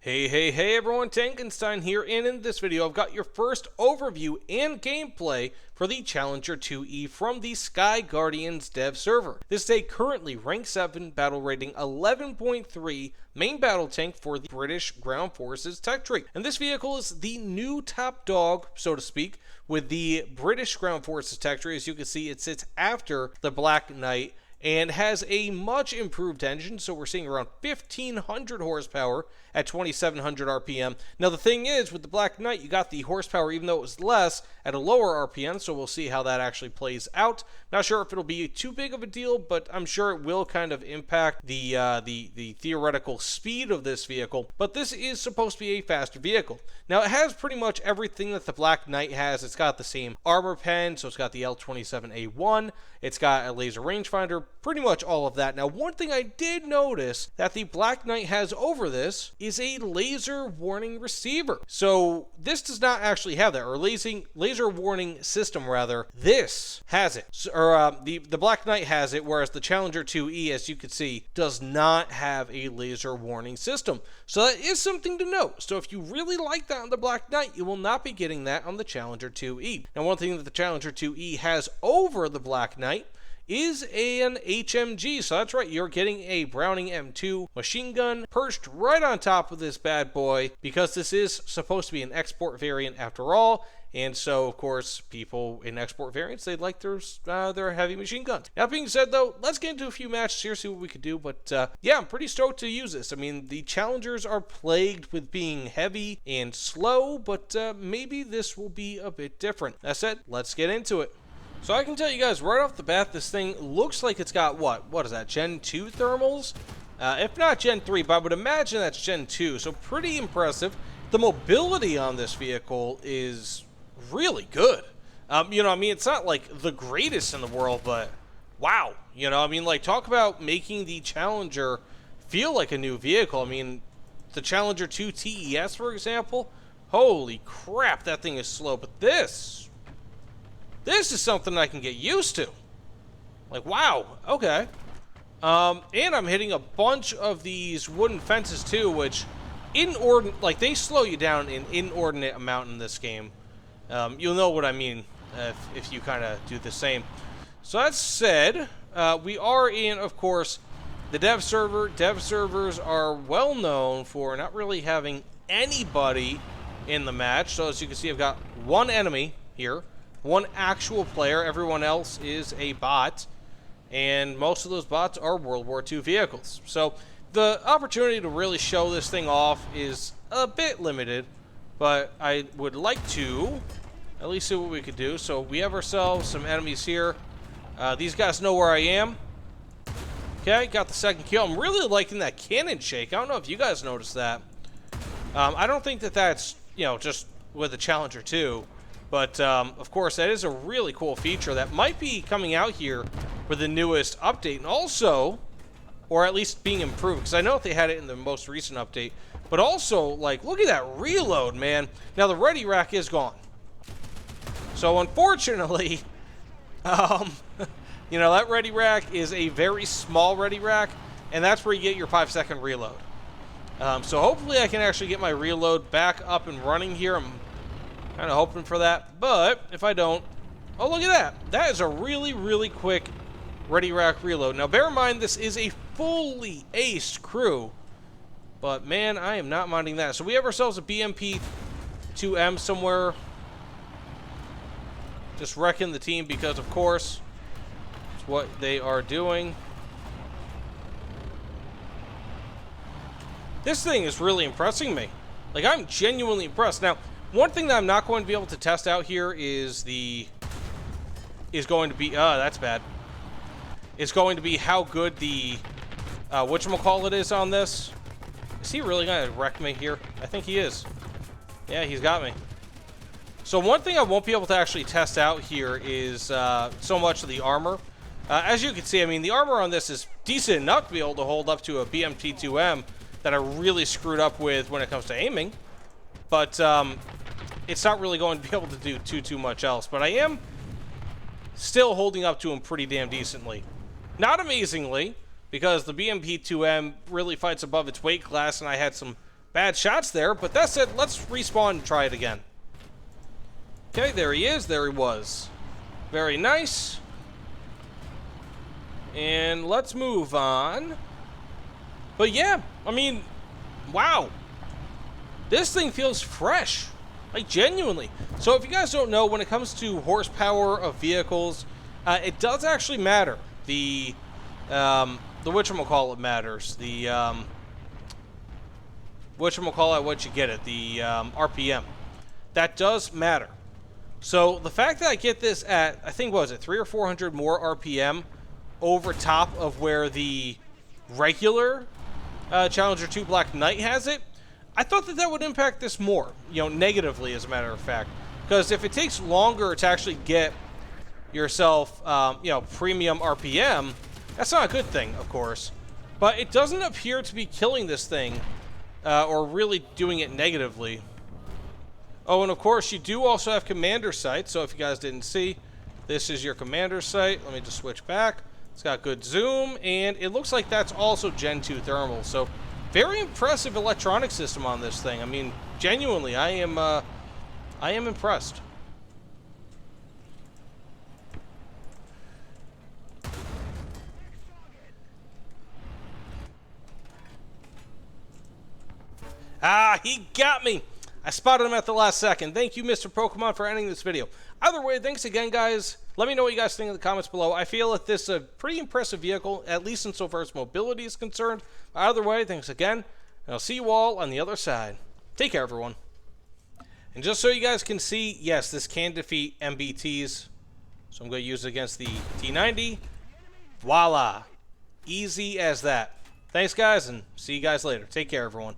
Hey everyone, Tankenstein here, and in this video I've got your first overview and gameplay for the Challenger 2E from the Sky Guardians dev server. This is a currently rank 7 battle rating 11.3 main battle tank for the British Ground Forces tech tree. And this vehicle is the new top dog, so to speak, with the British Ground Forces tech tree. As you can see, it sits after the Black Knight and has a much improved engine, so we're seeing around 1500 horsepower at 2700 RPM. Now the thing is, with the Black Knight, you got the horsepower even though it was less at a lower RPM, so we'll see how that actually plays out. Not sure if it'll be too big of a deal, but I'm sure it will kind of impact the theoretical speed of this vehicle. But this is supposed to be a faster vehicle. Now it has pretty much everything that the Black Knight has. It's got the same armor pen, so it's got the L27A1, it's got a laser rangefinder, pretty much all of that. Now, one thing I did notice that the Black Knight has over this is a laser warning receiver. So this does not actually have that, or laser warning system rather. This has it, the Black Knight has it, whereas the Challenger 2E, as you can see, does not have a laser warning system. So that is something to note. So if you really like that on the Black Knight, you will not be getting that on the Challenger 2E. Now, one thing that the Challenger 2E has over the Black Knight is an HMG. So that's right, you're getting a Browning M2 machine gun perched right on top of this bad boy, because this is supposed to be an export variant after all. And so, of course, people in export variants, they like their heavy machine guns. That being said, though, let's get into a few matches here, see what we could do. But yeah, I'm pretty stoked to use this. I mean, the Challengers are plagued with being heavy and slow, but maybe this will be a bit different. That said, let's get into it. So I can tell you guys right off the bat, this thing looks like it's got what is that, Gen 2 thermals? If not Gen 3, but I would imagine that's Gen 2, so pretty impressive. The mobility on this vehicle is really good. You know, I mean, it's not like the greatest in the world, but wow. You know, I mean, like, talk about making the Challenger feel like a new vehicle. I mean, the Challenger 2 TES, for example, holy crap, that thing is slow, but this is something I can get used to. Like, wow, okay. And I'm hitting a bunch of these wooden fences too, which like, they slow you down in inordinate amount in this game. You'll know what I mean if you kind of do the same. So that said, we are in, of course, the dev server. Dev servers are well known for not really having anybody in the match. So as you can see, I've got one enemy here, one actual player. Everyone else is a bot, and most of those bots are World War II vehicles. So the opportunity to really show this thing off is a bit limited, but I would like to at least see what we could do. So we have ourselves some enemies here. These guys know where I am. Okay, got the second kill. I'm really liking that cannon shake. I don't know if you guys noticed that. I don't think that that's, you know, just with the Challenger 2. But, of course, that is a really cool feature that might be coming out here with the newest update. And also, or at least being improved, because I know they had it in the most recent update. But also, like, look at that reload, man. Now, the ready rack is gone. So, unfortunately, you know, that ready rack is a very small ready rack. And that's where you get your 5-second reload. So, hopefully, I can actually get my reload back up and running here. I'm kind of hoping for that, but if I don't, oh, look at that. That is a really, really quick ready rack reload. Now, bear in mind, this is a fully aced crew, but man, I am not minding that. So we have ourselves a BMP-2M somewhere, just wrecking the team because, of course, it's what they are doing. This thing is really impressing me. Like, I'm genuinely impressed. Now, one thing that I'm not going to be able to test out here is going to be that's bad. It's going to be how good the whatchamacallit is on this. Is he really gonna wreck me here? I think he is. Yeah, he's got me. So one thing I won't be able to actually test out here is so much of the armor. As you can see, I mean, the armor on this is decent enough to be able to hold up to a BMP-2M that I really screwed up with when it comes to aiming. But it's not really going to be able to do too much else. But I am still holding up to him pretty damn decently. Not amazingly, because the BMP-2M really fights above its weight class, and I had some bad shots there, but that said, let's respawn and try it again. Okay, there he is. There he was. Very nice. And let's move on. But yeah, I mean, wow. This thing feels fresh. Like, genuinely. So if you guys don't know, when it comes to horsepower of vehicles, it does actually matter. The whatchamacallit matters. The, whatchamacallit, what you get it, the RPM. That does matter. So the fact that I get this at, I think, what was it, 300 or 400 more RPM over top of where the regular Challenger 2 Black Knight has it, I thought that that would impact this more, you know, negatively, as a matter of fact. Because if it takes longer to actually get yourself, you know, premium RPM, that's not a good thing, of course. But it doesn't appear to be killing this thing, or really doing it negatively. Oh, and of course, you do also have commander sight. So if you guys didn't see, this is your commander sight. Let me just switch back. It's got good zoom, and it looks like that's also Gen 2 thermal. So very impressive electronic system on this thing. I mean, genuinely, I am impressed. Ah, he got me. I spotted him at the last second. Thank you, Mr. Pokemon, for ending this video. Either way, thanks again, guys. Let me know what you guys think in the comments below. I feel that this is a pretty impressive vehicle, at least insofar as mobility is concerned. Either way, thanks again, and I'll see you all on the other side. Take care, everyone. And just so you guys can see, yes, this can defeat MBTs. So I'm going to use it against the T90. Voila. Easy as that. Thanks, guys, and see you guys later. Take care, everyone.